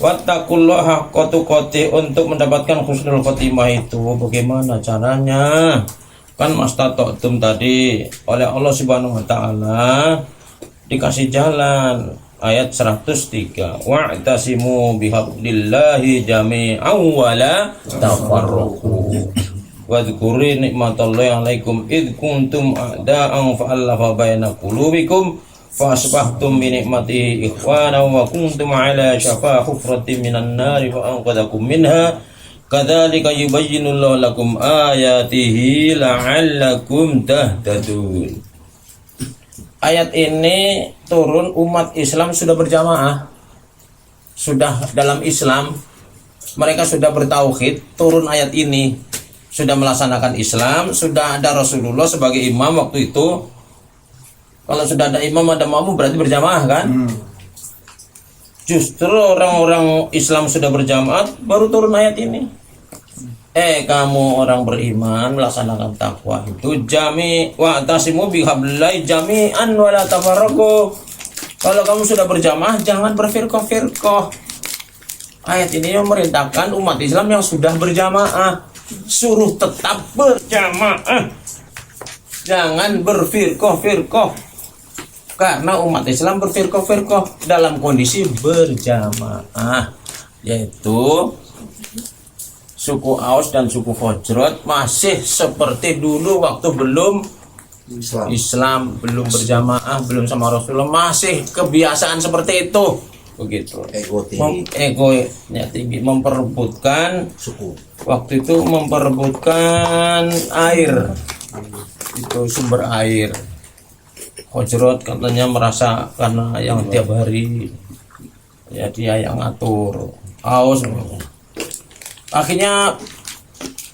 Wattaqullaha haqqa tuqatih, untuk mendapatkan husnul khotimah itu bagaimana caranya? Kan mastata'tum tadi oleh Allah Subhanahu wa taala dikasih jalan. Ayat 103, wa'tasimu bihablillahi jami'an wa la tafarraqu wadhkuri nikmatallahi 'alaikum id kuntum a'da'an fa'alafa baina qulubikum fasbahtum bi nikmatihi ikhwana wa kuntum 'ala syafa hufratin minan nari fa anqadhakum minha kadzalika yubayyinullahu lakum ayatihi la'allakum tahtadun. Ayat ini turun umat Islam sudah berjamaah, sudah dalam Islam, mereka sudah bertauhid. Turun ayat ini, sudah melaksanakan Islam, sudah ada Rasulullah sebagai imam waktu itu. Kalau sudah ada imam ada makmum berarti berjamaah kan? Justru orang-orang Islam sudah berjamaah baru turun ayat ini. Kamu orang beriman melaksanakan takwa itu jami wa tasimu bihablillahi jami'an wa la tafarraqu. Kalau kamu sudah berjamaah jangan berfirqah-firqah. Ayat ini memerintahkan umat Islam yang sudah berjamaah suruh tetap berjamaah. Jangan berfirqah-firqah. Karena umat Islam berfirqah-firqah dalam kondisi berjamaah, yaitu suku Aus dan suku Khazraj masih seperti dulu waktu belum Islam, belum berjamaah, belum sama Rasulullah, masih kebiasaan seperti itu. Begitu. Egonya tinggi, memperebutkan suku. Waktu itu memperebutkan air. Itu sumber air. Khazraj katanya merasa karena yang tiap hari ya dia yang ngatur. Aus akhirnya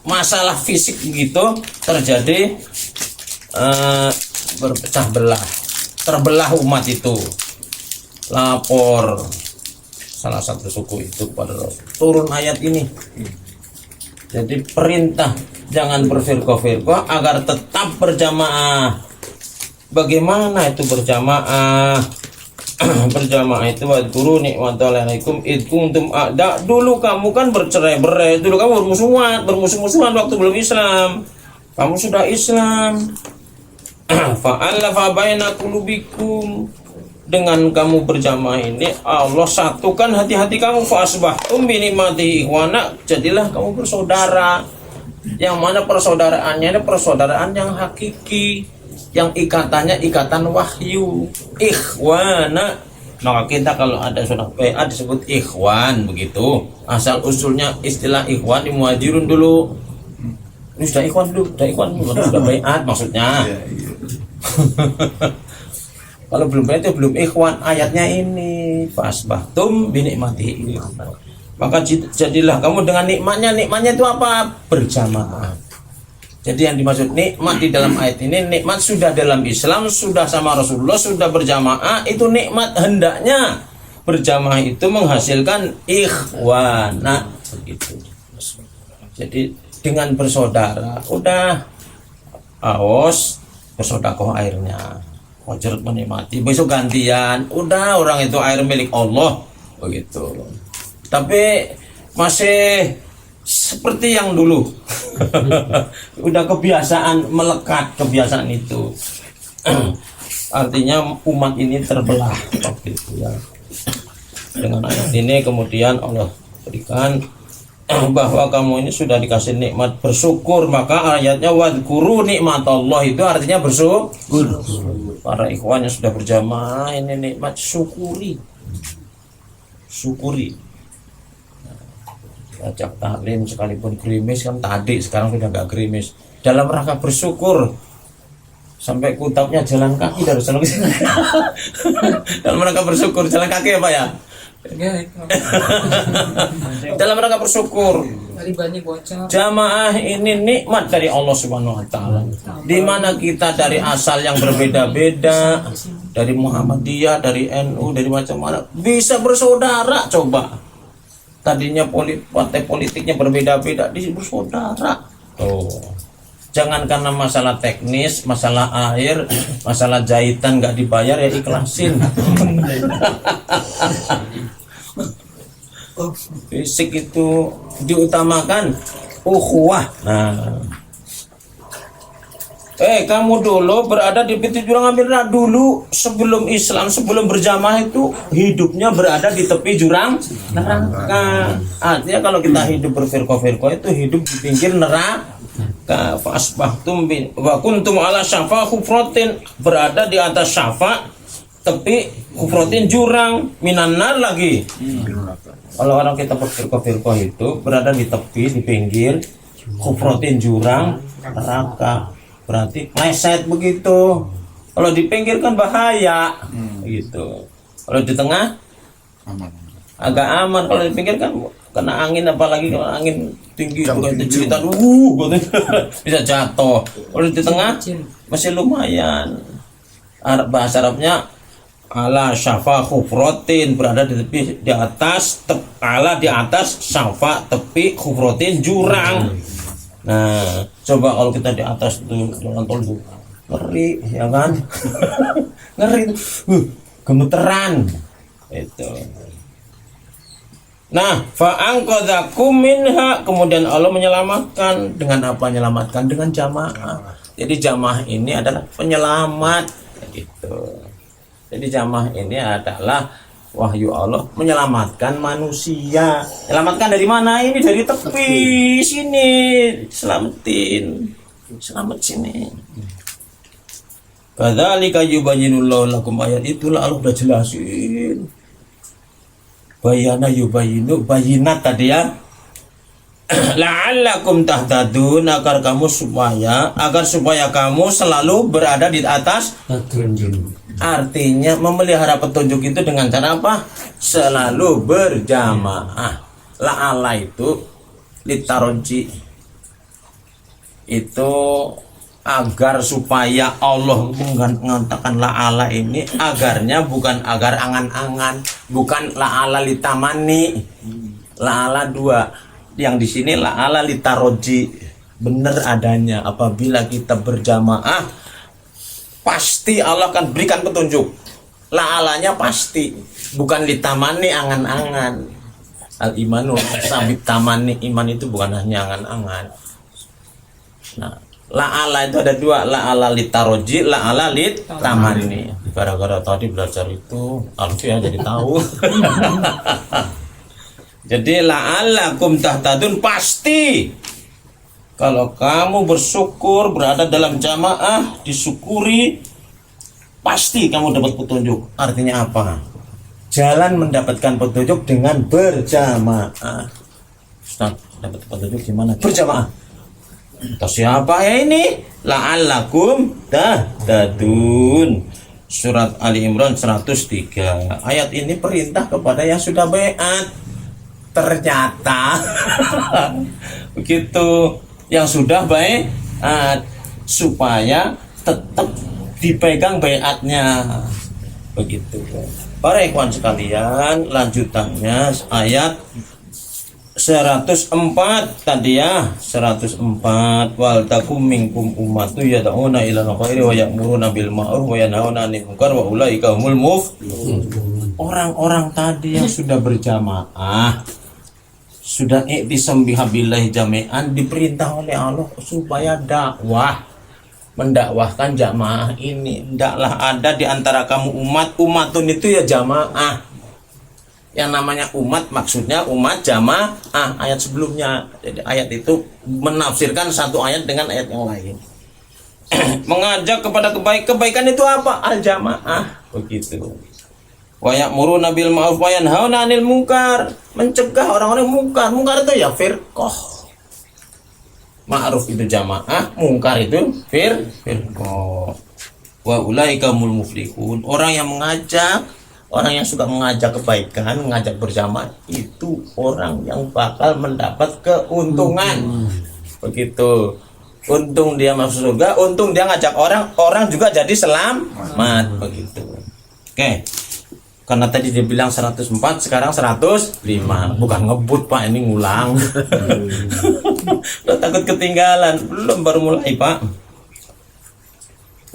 masalah fisik begitu terjadi, berpecah belah, terbelah umat itu. Lapor salah satu suku itu kepada Rasul, turun ayat ini. Jadi perintah jangan berfirqah-firqah agar tetap berjamaah. Bagaimana itu berjamaah? Berjamaah itu wadhkuru nikmatallahi 'alaikum id kuntum a'da. Dulu kamu kan bercerai-berai, dulu kamu bermusuh-musuhan waktu belum Islam. Kamu sudah Islam. Fa'alafa baina qulubikum. Dengan kamu berjamaah ini Allah satukan hati-hati kamu, fa'asbahtum bi nikmatihi ikhwana. Jadilah kamu bersaudara. Yang mana persaudaraan yang hakiki, yang ikatannya ikatan wahyu, ikhwana. Maka kita kalau ada sunnah PA disebut ikhwan begitu. Asal usulnya istilah ikhwan di muhajirun dulu. Ini sudah ikhwan dulu, sudah baiat maksudnya. Kalau belum baiat itu belum ikhwan. Ayatnya ini fasbahtum bi nikmatihi. Maka jadilah kamu dengan nikmatnya. Nikmatnya itu apa? Berjamaah. Jadi yang dimaksud nikmat di dalam ayat ini, nikmat sudah dalam Islam, sudah sama Rasulullah, sudah berjamaah, itu nikmat. Hendaknya berjamaah itu menghasilkan ikhwana begitu. Jadi dengan bersaudara, udah Aus bersodakoh airnya, Khazraj menikmati, besok gantian, udah orang itu air milik Allah begitu. Tapi masih seperti yang dulu. Udah kebiasaan, melekat kebiasaan itu. Artinya umat ini terbelah waktu itu ya. Dengan ayat ini kemudian Allah berikan bahwa kamu ini sudah dikasih nikmat, bersyukur. Maka ayatnya wadhkuru nikmatullah itu artinya bersyukur. Para ikhwan yang sudah berjamaah ini nikmat, syukuri. Ajak taklim sekalipun gerimis kan tadi, sekarang sudah nggak gerimis, dalam rangka bersyukur. Sampai kutapnya jalan kaki dari sana dalam rangka bersyukur, jalan kaki apa ya? Dalam rangka bersyukur. Jamaah ini nikmat dari Allah Subhanahu wa taala. Di mana kita dari asal yang berbeda-beda, dari Muhammadiyah, dari NU, dari macam-macam, bisa bersaudara. Coba. Tadinya partai politiknya berbeda-beda, disebut saudara. Jangan karena masalah teknis, masalah air, masalah jahitan nggak dibayar ya ikhlasin. Fisik itu diutamakan, ukhuwah. Nah, kamu dulu berada di pintu jurang neraka dulu, sebelum Islam, sebelum berjamaah itu hidupnya berada di tepi jurang neraka. Artinya kalau kita hidup berfirqah-firqah itu hidup di pinggir neraka. Fasbahtum wa kuntum ala syafa hufratin, berada di atas syafa tepi hufratin jurang minanar lagi. Kalau orang kita berfirqah-firqah itu berada di tepi, di pinggir hufratin jurang neraka. Berarti meleset begitu. Kalau di pinggir kan bahaya, gitu. Kalau di tengah agak aman. Kalau di pinggir kan kena angin, apalagi kalau angin tinggi itu kayak cerita, bisa jatuh. Kalau di tengah masih lumayan. Bahasa Arabnya ala syafa khufratin, berada di tepi, di atas ala di atas syafa tepi khufratin jurang. Nah, coba kalau kita di atas tuh jalan tol tuh ngeri, ya kan? Ngeri tuh, gemeteran itu. Nah, fa'angqadzakum minha, kemudian Allah menyelamatkan. Dengan apa menyelamatkan? Dengan jamaah. Jadi jamaah ini adalah penyelamat gitu. Jadi jamaah ini adalah wahyu Allah menyelamatkan manusia. Menyelamatkan dari mana? Ini dari tepi sini, selamatin, selamat sini. Kadzalika yubayyinullahu lakum, ayat itulah Allah udah jelasin. Bayana yubayyinu, bayinat tadi ya. La'allakum tahtadun, agar supaya kamu selalu berada di atas. Artinya memelihara petunjuk itu dengan cara apa? Selalu berjamaah. La'ala itu litaroji, itu agar supaya Allah mengatakan la'ala ini, agarnya bukan agar angan-angan, bukan la'ala litamani. La'ala dua, yang di sini la'ala litaroji, benar adanya. Apabila kita berjamaah pasti Allah akan berikan petunjuk. La'alanya pasti, bukan litamani, angan-angan. Al imanu sabit tamani, iman itu bukan hanya angan-angan. Nah, la'ala itu ada dua, la'ala litaroji, la'ala litamani. Gara-gara tadi belajar itu Alfiah jadi tahu. Jadi la'alakum tahtadun, pasti kalau kamu bersyukur, berada dalam jamaah, disyukuri, pasti kamu dapat petunjuk. Artinya apa? Jalan mendapatkan petunjuk dengan berjamaah. Ustaz, dapat petunjuk gimana? Berjamaah. Terus siapa ya ini? La'allakum tahtadun. Surat Ali Imran 103. Ayat ini perintah kepada yang sudah baiat. Ternyata begitu, yang sudah baiat supaya tetap dipegang baiatnya begitu. Para ikhwan sekalian, lanjutannya ayat 104 tadi ya, 104. Wal takum minkum ummatu yad'una ilal khairi wa ya'muruna bil ma'ruf wa yanhauna 'anil munkar wa ulaika humul muflihun. Orang-orang tadi yang sudah berjamaah, sudah i'tisam bihabillahi jami'an, diperintah oleh Allah supaya dakwah, mendakwahkan jamaah ini. Hendaklah ada di antara kamu umat. Umatun itu ya jamaah. Yang namanya umat maksudnya umat jamaah. Ayat sebelumnya. Jadi ayat itu menafsirkan satu ayat dengan ayat yang lain. Mengajak kepada kebaikan itu apa? Al jamaah. Begitu. Wa ya'muruna bil ma'ruf wa yanhauna 'anil munkar, mencegah orang-orang mungkar. Mungkar itu ya firqah. Ma'ruf itu jamaah, mungkar itu firqah. Wa ulaika humul muflihun. Orang yang mengajak, orang yang suka mengajak kebaikan, mengajak berjamaah, itu orang yang bakal mendapat keuntungan. Begitu. Untung dia masuk surga, untung dia ngajak orang, orang juga jadi selamat. Begitu. Oke. Karena tadi dia bilang 104, sekarang 105. Bukan ngebut Pak, ini ngulang. Udah takut ketinggalan. Belum, baru mulai Pak.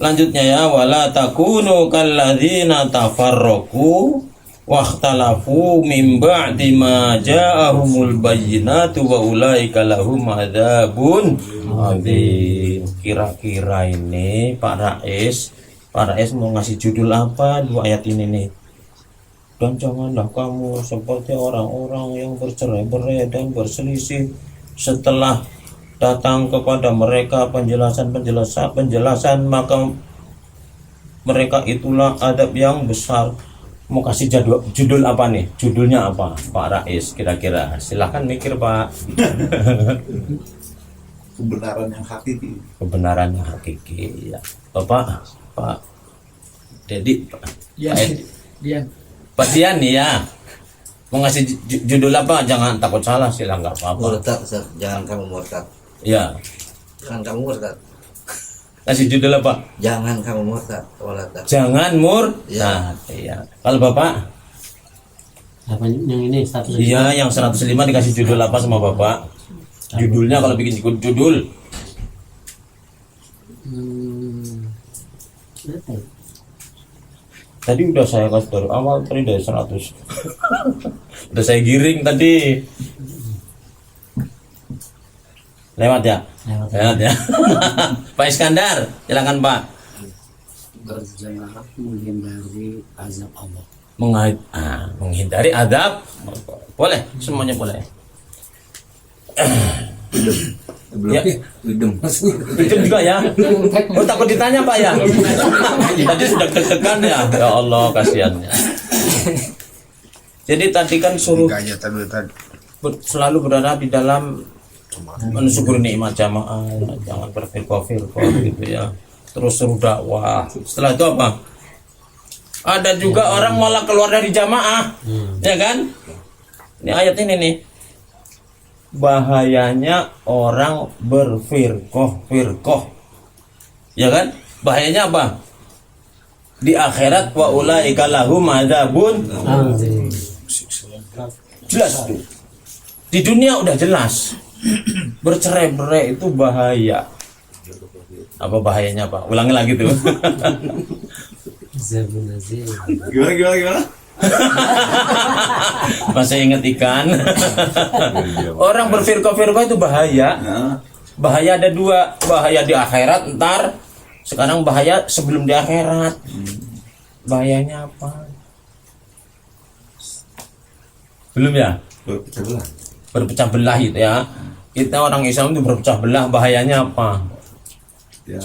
Lanjutnya ya, wala takunu kalladzina tafarraqu Wakhtalafu min ba'di ma ja'ahumul bayyinatu wa ulaika lahum adzabun adzim. Kira-kira ini Pak Rais mau ngasih judul apa dua ayat ini nih? Dan janganlah kamu seperti orang-orang yang bercerai-berai dan berselisih setelah datang kepada mereka penjelasan, maka mereka itulah adab yang besar. Mau kasih judul apa nih? Judulnya apa Pak Rais kira-kira? Silahkan mikir Pak. Kebenaran yang hakiki. Kebenaran yang hakiki ya. Pak Dedi, Ya, Dian. Pak Dian nih ya. Mau ngasih judul apa? Jangan takut salah, silang nggak apa-apa. Murtad, Ustaz. Jangan kamu murtad. Ya, Jangan kamu murtad. kasih judul apa? Jangan kamu murtad. Walatak. Jangan Ya. Iya. Kalau Bapak? Apa yang ini 105? Iya, yang 105 dikasih judul apa sama Bapak? Judulnya kalau bikin judul. Apa ya? Tadi udah saya kasih dari awal, tadi dari 100. Udah saya giring tadi. Lewat ya? Lewat ya. Pak Iskandar, silakan Pak. Berjamaah menghindari azab Allah. Menghindari adab. Boleh, semuanya boleh. Ya. Hidung. Itu juga ya. Oh, takut ditanya Pak ya. Tadi sudah deg-degan ya. Ya Allah, kasihannya. Jadi tadi kan suruh selalu berada di dalam mensyukuri nikmat jamaah, jangan berfirqah-firqah gitu ya. Terus suruh dakwah. Setelah itu apa? Ada juga orang malah keluar dari jamaah. Ya kan? Ini ayat ini nih. Bahayanya orang berfirqah. Ya kan? Bahayanya apa? Di akhirat wa ulaika lahum adzabun. Jelas tuh. Di dunia udah jelas. Bercerai-berai itu bahaya. Apa bahayanya Pak? Ulangi lagi tuh. Azabun azim. Gimana? Masih ingat ikan. Orang berfirqah itu bahaya. Bahaya ada dua. Bahaya di akhirat ntar. Sekarang bahaya sebelum di akhirat. Bahayanya apa? Belum ya? Berpecah belah itu ya. Kita orang Islam itu berpecah belah. Bahayanya apa? Ya,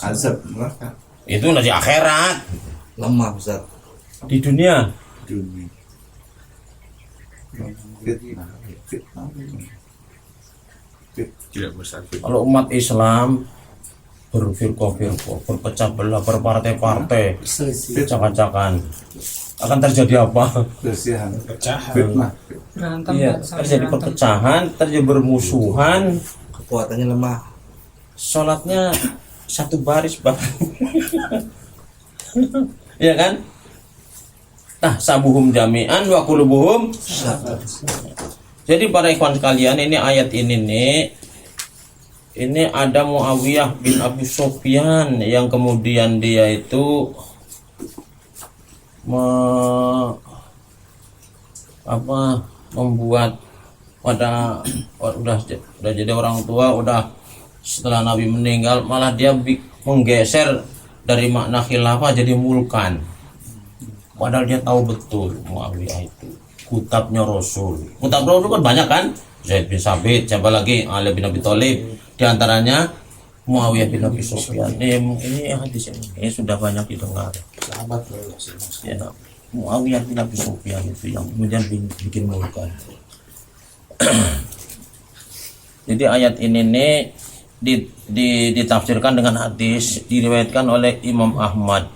azab neraka. Itu nanti akhirat. Lemah, Ustaz. Di dunia. Dunia. Fitnah. Tidak besar. Kalau umat Islam berfirqah, berpecah belah, berpartai-partai, Selisih. cak-cakan, akan terjadi apa? Persiahan. Fitnah. Iya, terjadi perpecahan, terjadi bermusuhan, Kekuatannya lemah. sholatnya satu baris Bang. Iya kan? Nah, sabuhum jami'an wa qulubuhum. Jadi para ikhwan sekalian, ini ayat ini nih, ini ada Muawiyah bin Abi Sufyan yang kemudian dia itu membuat udah jadi orang tua, udah setelah Nabi meninggal malah dia menggeser dari makna khilafah jadi mulkan. Padahal dia tahu betul Muawiyah itu kutabnya Rasul. Kutab Rasul kan banyak kan? Zaid bin Sabit, siapa lagi? Ali bin Abi Thalib. Di antaranya Muawiyah bin Abi Sufyan. Ini hadis ini sudah banyak didengar. Sahabat Ya, Muawiyah bin Abi Sufyan itu yang kemudian bikin mulkan. Jadi ayat ini nih ditafsirkan dengan hadis diriwayatkan oleh Imam Ahmad.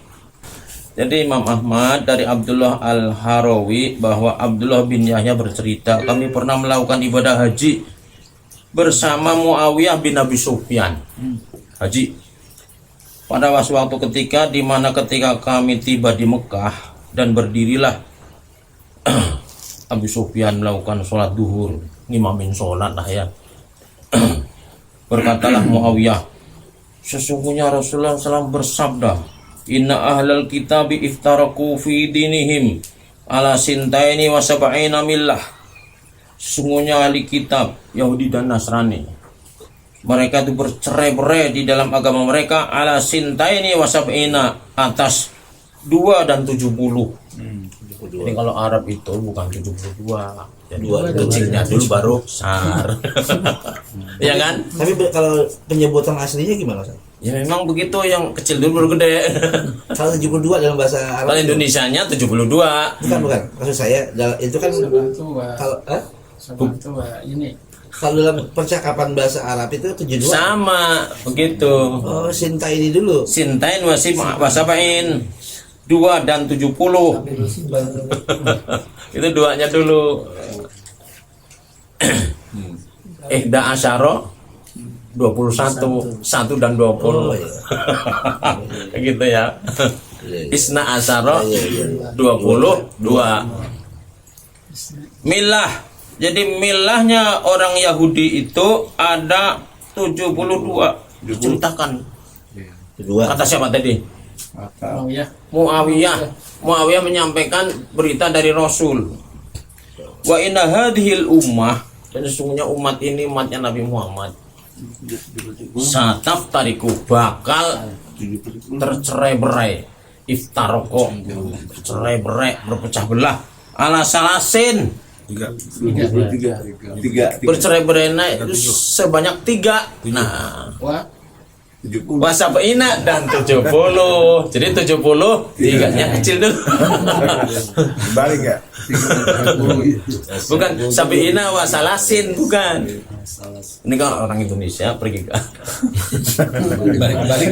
Jadi Imam Ahmad dari Abdullah Al-Harawi bahwa Abdullah bin Yahya bercerita, kami pernah melakukan ibadah haji bersama Muawiyah bin Abi Sufyan. Haji. Pada waktu ketika di mana ketika kami tiba di Mekah dan berdirilah Abu Sufyan melakukan sholat duhur, ngimamin sholat lah ya. Berkatalah Muawiyah, sesungguhnya Rasulullah SAW bersabda, Inna ahlal kitabi iftaraku fi dinihim ala sintaini wa sab'ina millah. Sesungguhnya ahli kitab Yahudi dan Nasrani, mereka itu bercerai-berai di dalam agama mereka ala sintaini wa sab'ina, atas 2 dan 70. Jadi kalau Arab itu bukan 72. Jadi kecilnya dulu baru besar. Ya kan? Tapi kalau penyebutan aslinya gimana, Ustaz? Ya memang begitu, yang kecil dulu baru gede. Kalau 72 dalam bahasa Arab. Kalau Indonesianya 72. Bukan. Maksud saya itu kan Tua. kalau Tua ini. kalau dalam percakapan bahasa Arab itu 72. Sama begitu. Oh, sinta ini dulu. Sintain wasabain 2 dan 70. Itu duanya dulu. Ihda asyara 21, 1 dan 20. Oh, iya. Gitu ya. Isna asyara Iya. 22. Milah. Jadi milahnya orang Yahudi itu ada 72. Diceritakan. Kedua. Kata siapa tadi? Oh ya. Muawiyah menyampaikan berita dari Rasul. Wa inna hadhil ummah, dan sesungguhnya umat ini umatnya Nabi Muhammad, sataf tariku, bakal tercerai-berai, iftaroko, tercerai-berai, berpecah belah, ala salasin, bercerai-berai sebanyak 3. Nah, Wah. wasab'ina dan 70. Jadi 70 tiganya kecil dulu. Balik ya. Bukan sabi'ina wasalasin, bukan. Ini kan orang Indonesia pergi ke Balik.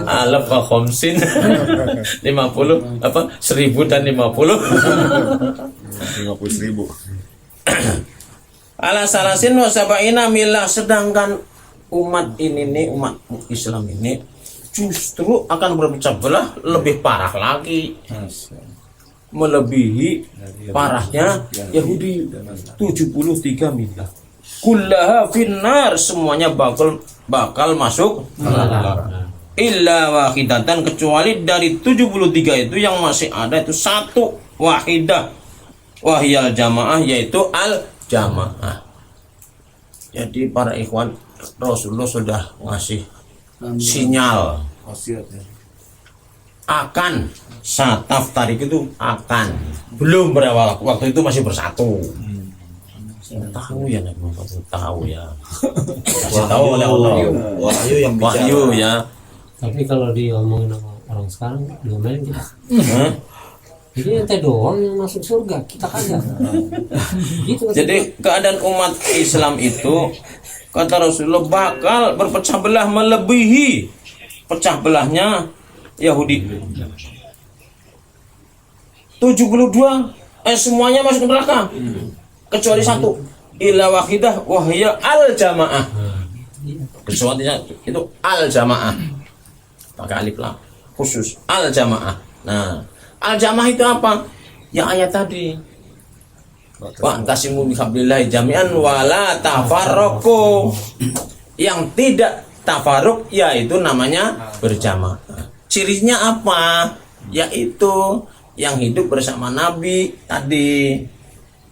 alaf wa khomsin 50 apa 1000 dan 50. 50.000. Ala salasin wasab'ina milah, sedangkan umat ini nih, umat Islam ini justru akan berpecah belah lebih parah lagi, melebihi parahnya Yahudi. 73 milah kullaha finnar, semuanya bakal masuk illa wahidatan, kecuali dari 73 itu yang masih ada itu satu, wahidah, wahyal jamaah, yaitu al jamaah. Jadi para ikhwan, Rasulullah sudah ngasih sinyal akan sataf tarik itu akan, belum berawal, waktu itu masih bersatu. Tahu ya Nabi Muhammad, tahu ya. Kasih tahu oleh Allah. Wahyu yang bicara. Wahyu ya. Tapi kalau diomongin sama orang sekarang, diomelin kita. Hah? Jadi ente doang yang masuk surga, kita kagak. Gitu. Jadi keadaan umat Islam itu, kata Rasulullah, bakal berpecah belah melebihi pecah belahnya Yahudi. 72 semuanya masuk neraka kecuali satu, illa wahidah wahya al jamaah. Kecuali itu al jamaah, pakai alif lam khusus, al jamaah. Nah, al jamaah itu apa? Ya ayat tadi, wa antasimu bihablillahi jami'an wala tafarraqu. Yang tidak tafarruq yaitu namanya berjamaah. Cirinya apa? Yaitu yang hidup bersama Nabi tadi.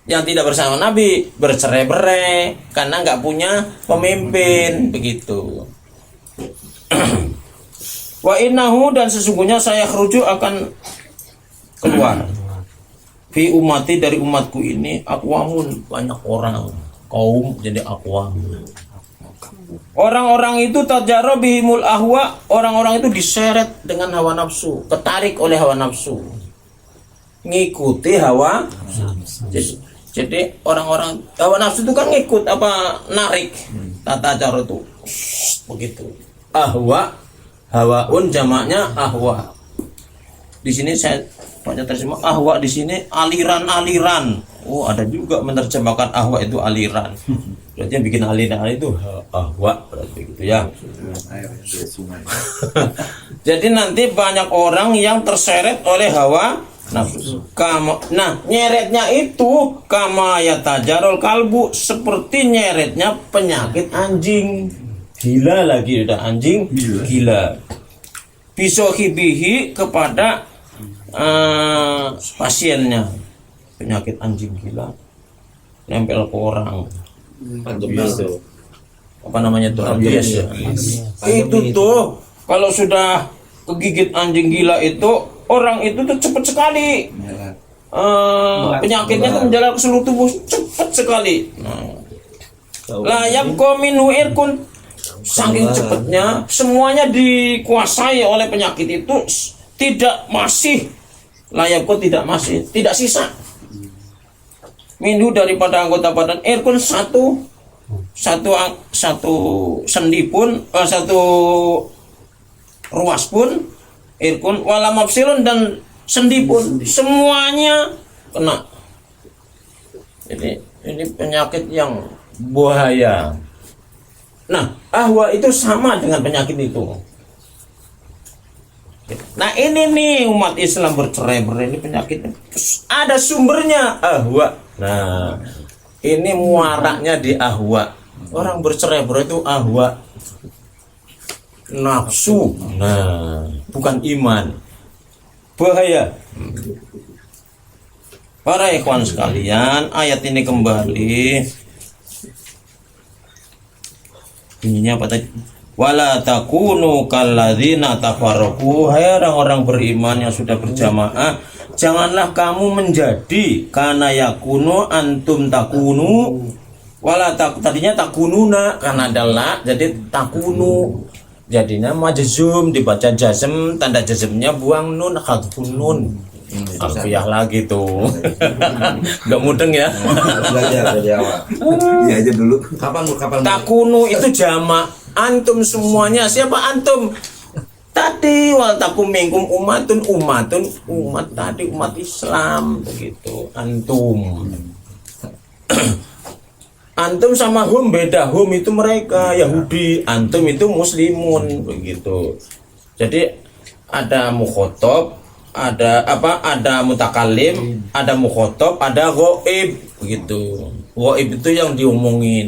Yang tidak bersama Nabi bercerai-berai karena nggak punya pemimpin, begitu. Wa innahu, dan sesungguhnya saya khruju akan keluar fi umati, dari umatku ini, aqwamun, banyak orang, kaum, jadi aqwam. Orang-orang itu tajaro bihimul ahwa, orang-orang itu diseret dengan hawa nafsu, ketarik oleh hawa nafsu, ngikuti hawa. Jadi orang-orang hawa nafsu itu kan ngikut apa, narik, tata cara itu begitu. Ahwa, hawaun jamaknya ahwa. Di sini saya banyak terjemah ahwa, di sini aliran-aliran. Oh, ada juga menerjemahkan ahwa itu aliran. Berarti yang bikin aliran itu ahwa, berarti gitu ya. Jadi nanti banyak orang yang terseret oleh hawa nafsu. Nah, nyeretnya itu kama yatajarul kalbu, seperti nyeretnya penyakit anjing. Gila lagi, udah anjing gila. Bisohibihi, kepada pasiennya. penyakit anjing gila nempel ke orang. Pandemi itu. Apa namanya tuh? Rabies ya. Pandemi Itu tuh kalau sudah kegigit anjing gila itu orang itu tuh cepat sekali. Penyakitnya tuh menjalar ke seluruh tubuh cepat sekali. Layam kominu irkun, saking cepatnya semuanya dikuasai oleh penyakit itu, tidak masih layam kok tidak sisa minhu daripada anggota badan irkun satu sendi pun satu ruas pun irkun wala mafsilun dan sendi pun semuanya kena. Jadi ini penyakit yang bahaya. Nah, ahwa itu sama dengan penyakit itu. Nah, ini nih umat Islam bercerai-berai ini penyakitnya. Ada sumbernya ahwa. Nah, ini muaraknya di ahwa. Orang bercerai-berai itu ahwa. Nafsu. Nah, bukan iman. Bahaya. Para ikhwan sekalian, ayat ini kembali bunyinya apa tadi? Wala takunu kalladzina tafarraqu, hai orang-orang beriman yang sudah berjamaah, janganlah kamu menjadi kana yakunu antum takunu wala tadinya takununa karena adalah jadi takunu jadinya majzum dibaca jazm, tanda jazmnya buang nun hadfun nun. Alfiah lagi tuh. Gak mudeng ya. Belajar dari awal. Iya aja dulu. Kapan Takunu itu jamak. Antum semuanya. Siapa antum? Tadi wal takum minkum umat tadi umat Islam begitu. Antum. Antum sama hum beda. Hum itu mereka Yahudi, antum itu muslimun begitu. Jadi ada mukhotob, ada mutakalim, ada mukhotob, ada ghaib begitu. Ghaib itu yang diomongin.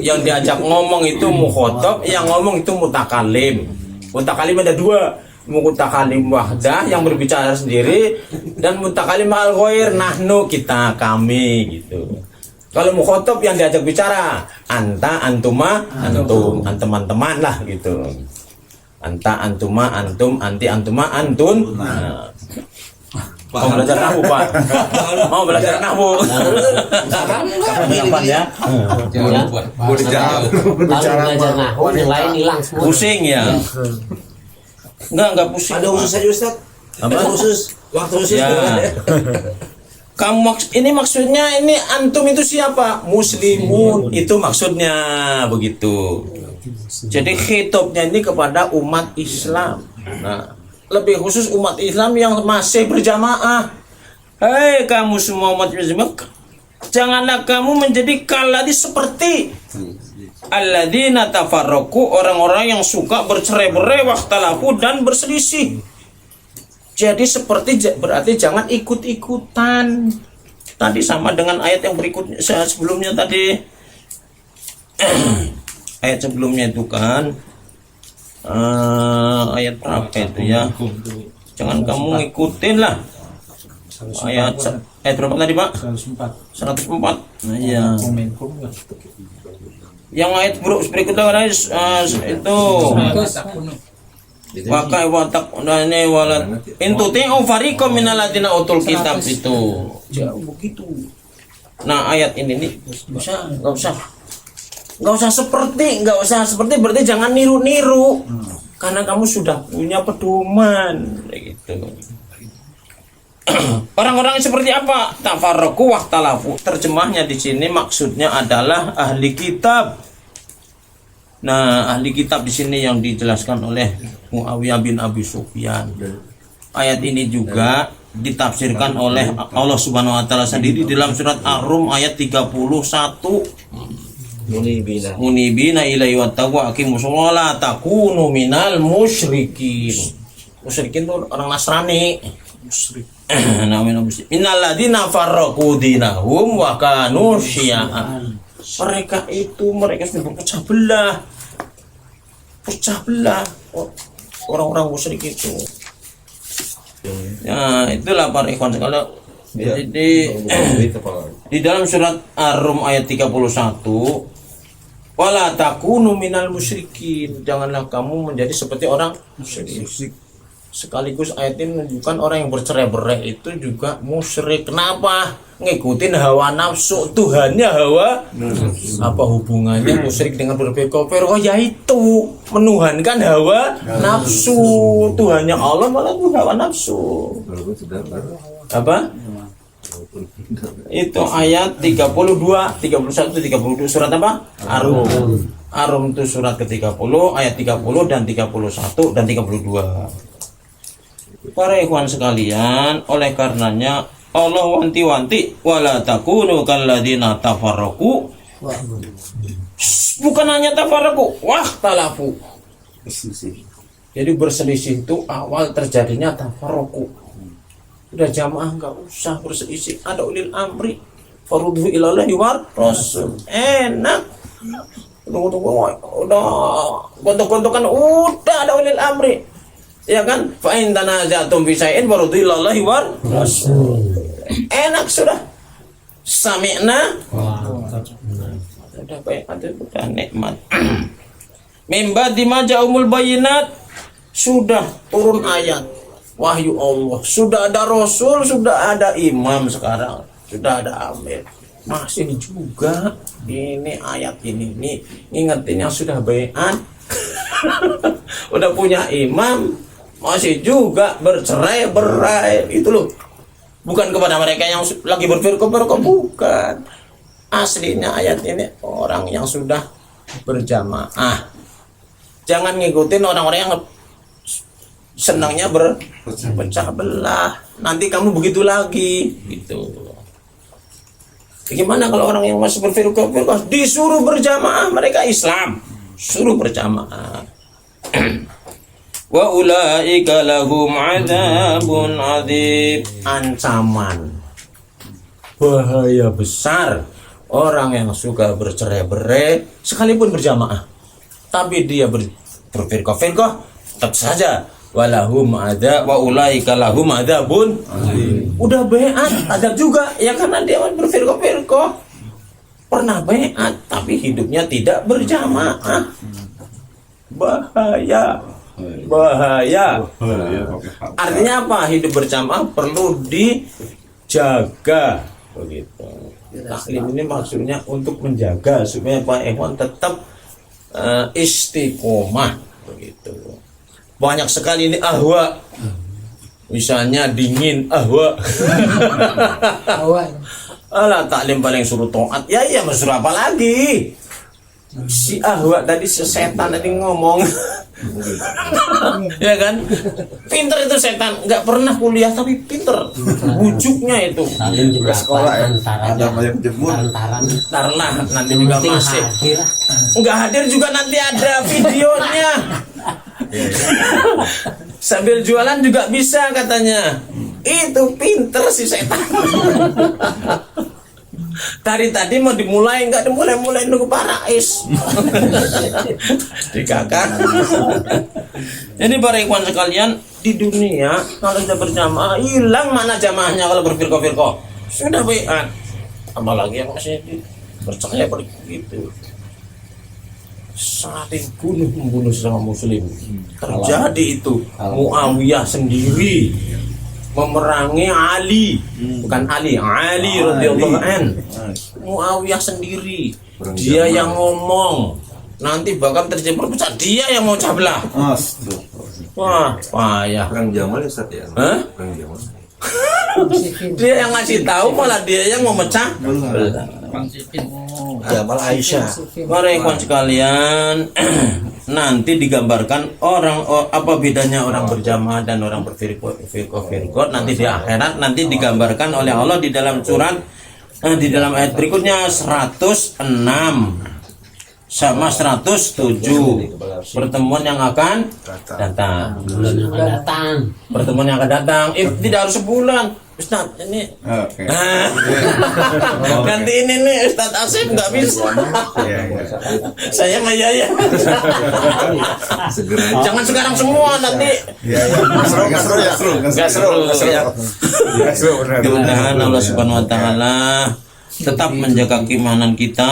Yang diajak ngomong itu mukhotob, yang ngomong itu mutakalim. Mutakalim ada dua, mutakalim wahdah yang berbicara sendiri dan mutakalim al ghair nahnu kita kami gitu. Kalau mukhotob yang diajak bicara anta antuma antum teman-teman lah gitu. Anta antuma antum anti antuma antun. Nah. Mau belajar nahwu Pak? Mau belajar nahwu? Kapan ya? Mau dijawab. Kalau belajar nahwu yang lain hilang semua. Pusing ya? Enggak pusing. Ada khusus aja Ustaz. Apa? Waktu khusus Ya. Ini maksudnya ini antum itu siapa? Muslimun itu maksudnya begitu. Jadi khitabnya ini kepada umat Islam. Nah, lebih khusus umat Islam yang masih berjamaah. Hei kamu semua umat Islam, janganlah kamu menjadi kaladi seperti alladzina tafarraqu, orang-orang yang suka bercerai-berai waktalafu dan berselisih. Jadi seperti berarti jangan ikut-ikutan. Tadi sama dengan ayat yang berikutnya sebelumnya tadi. Ayat sebelumnya itu kan ayat berapa itu ya? Jangan kamu ngikutin lah. Ayat berapa tadi Pak? 104. Nah, iya. Yang ayat berikutnya itu wakai watak dane walat intuti fariqam minal ladina utul kitab itu. Jauh begitu. Nah, ayat ini nih nggak usah seperti berarti jangan niru-niru karena kamu sudah punya pedoman gitu. Orang-orang seperti apa? Tafarraqu wahtalafu. Terjemahnya di sini maksudnya adalah ahli kitab. Nah, ahli kitab di sini yang dijelaskan oleh Muawiyah bin Abi Sufyan. Ayat ini juga ditafsirkan oleh Allah Subhanahu wa taala sendiri dalam surat Ar-Rum ayat 31. Munibina ilaihi wattaqu aqimus sholata takunu minal musyrikin. Musyrikin itu orang Nasrani. Musyrik. Namanya musyrik. Innal ladzina farraqu dinahum wa kanu syi'a. Mereka sudah berpecah belah. Orang-orang musyrik itu. Ya, itulah para ikhwan. Kalau Jadi di dalam surat Ar-Rum ayat 31, wala takunu minal musyrikin, janganlah kamu menjadi seperti orang musyrik. Sekaligus ayat ini menunjukkan orang yang bercerai-berai itu juga musyrik. Kenapa? Ngikutin hawa nafsu, Tuhannya hawa. Apa hubungannya musyrik dengan berfirqah? Yaitu menuhankan hawa nafsu. Tuhannya Allah malah itu hawa nafsu. Apa? Itu ayat 32, 31, 32 surat apa? Ar-Rum. Ar-Rum itu surat ke-30, ayat 30 dan 31 dan 32. Para ikhwan sekalian, oleh karenanya Allah wanti-wanti wala takunu kalladzina tafarraqu. Bukan hanya tafarraqu, wah talafu. Jadi berselisih itu awal terjadinya tafarraqu. Udah jamaah enggak usah berselisih, ada ulil amri. Farudhu ilallahi war rasul. Enak. Tunggu, udah gontok-gontokan, udah ada ulil amri. Ya kan? Fa in tanazatum fi syai'in farudhu ilallahi war rasul. Enak sudah. Sami'na. Sudah baik, ada nikmat. Mimba dimaja'umul bayinat, sudah turun ayat wahyu Allah, sudah ada rasul, sudah ada imam, sekarang sudah ada amir, masih juga ini ayat ini ingetin yang sudah bai'at udah punya imam, masih juga bercerai-berai. Itu loh, bukan kepada mereka yang lagi berfirqah, bukan. Aslinya ayat ini orang yang sudah berjamaah. Jangan ngikutin orang-orang yang senangnya berpecah belah. Nanti kamu begitu lagi gitu. Bagaimana kalau orang yang masih berfirqah disuruh berjamaah, mereka Islam, suruh berjamaah. Wa ulaika lahum adzabun adzim, ancaman bahaya besar orang yang suka bercerai-berai sekalipun berjamaah, tapi dia berfirqah tetap saja walahum ada wa ulaika lahum adzabun adzim. Udah bai'at ada juga ya, karena dia berfirqah, pernah bai'at tapi hidupnya tidak berjamaah. Bahaya. Artinya apa? Hidup berjamaah perlu dijaga begitu. Taklim ini maksudnya untuk menjaga supaya Pak Ikhwan tetap istiqomah begitu. Banyak sekali ini ahwa, misalnya dingin ahwa. Alah, taklim paling suruh taat, ya suruh apa lagi? Si ahwa tadi, si setan tadi ngomong. Ya kan, pinter itu setan, nggak pernah kuliah tapi pinter bujuknya itu. Saling juga sekolah ya, antara banyak jemur. Tarlah nanti juga masih nggak hadir juga, nanti ada videonya. Sambil jualan juga bisa katanya. Itu pinter si setan. Tadi mau dimulai, nggak dimulai nunggu parais. Dikakak. Jadi para ikhwan sekalian, di dunia kalau sudah berjamaah hilang mana jamaahnya kalau berfirqah. Sudah bai'at, apalagi yang masih percaya begitu. Saling membunuh sesama muslim terjadi itu. Muawiyah sendiri memerangi Ali, bukan Ali radhiyallahu an. Muawiyah sendiri, dia yang ngomong nanti bakal terjadi perpecahan, dia yang mau cablah. Wah, payah. Perang Jamal ya, Ustaz ya? Hah? Perang Jamal. Dia yang ngasih tahu, malah dia yang mau mecah belah. Jamal Aisyah. Para ikhwan sekalian, nanti digambarkan apa bedanya orang berjamaah dan orang berfirqah. Nanti di akhirat nanti digambarkan oleh Allah di dalam surat di dalam ayat berikutnya 106 sama 107 pertemuan yang akan datang. Bulan yang akan datang. Pertemuan yang akan datang. Tidak harus sebulan. Ustaz, ini Oke. ganti ini nih Ustaz Asif nggak bisa. Saya mah ya. Segera. Jangan sekarang semua nanti. Nggak seru ya. Nggak seru. Ya. Nggak seru benar. Mudah-mudahan Allah Subhanahu Wa Taala tetap menjaga keimanan kita,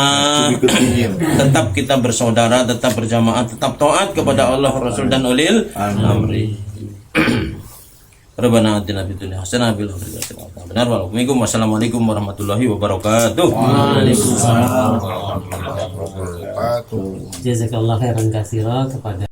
tetap kita bersaudara, tetap berjamaah, tetap taat kepada Allah, Rasul dan ulil amri. Rabbana atina fid dunya hasanah wa fil akhirati hasanah. Benar, wassalamualaikum warahmatullahi wabarakatuh. Jazakallah khairan katsira kepada